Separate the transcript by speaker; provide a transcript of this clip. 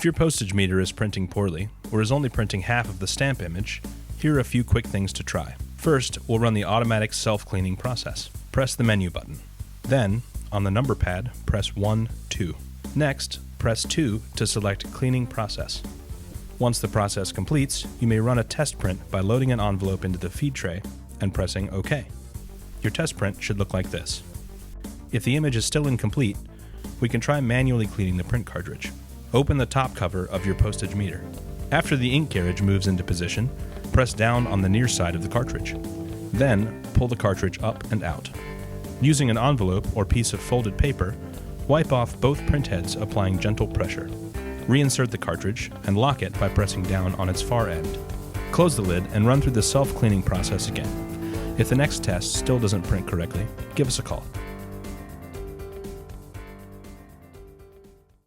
Speaker 1: If your postage meter is printing poorly, or is only printing half of the stamp image, here are a few quick things to try. First, we'll run the automatic self-cleaning process. Press the menu button. Then, on the number pad, press 1, 2. Next, press 2 to select Cleaning Process. Once the process completes, you may run a test print by loading an envelope into the feed tray and pressing OK. Your test print should look like this. If the image is still incomplete, we can try manually cleaning the print cartridge. Open the top cover of your postage meter. After the ink carriage moves into position, press down on the near side of the cartridge. Then, pull the cartridge up and out. Using an envelope or piece of folded paper, wipe off both print heads, applying gentle pressure. Reinsert the cartridge and lock it by pressing down on its far end. Close the lid and run through the self-cleaning process again. If the next test still doesn't print correctly, give us a call.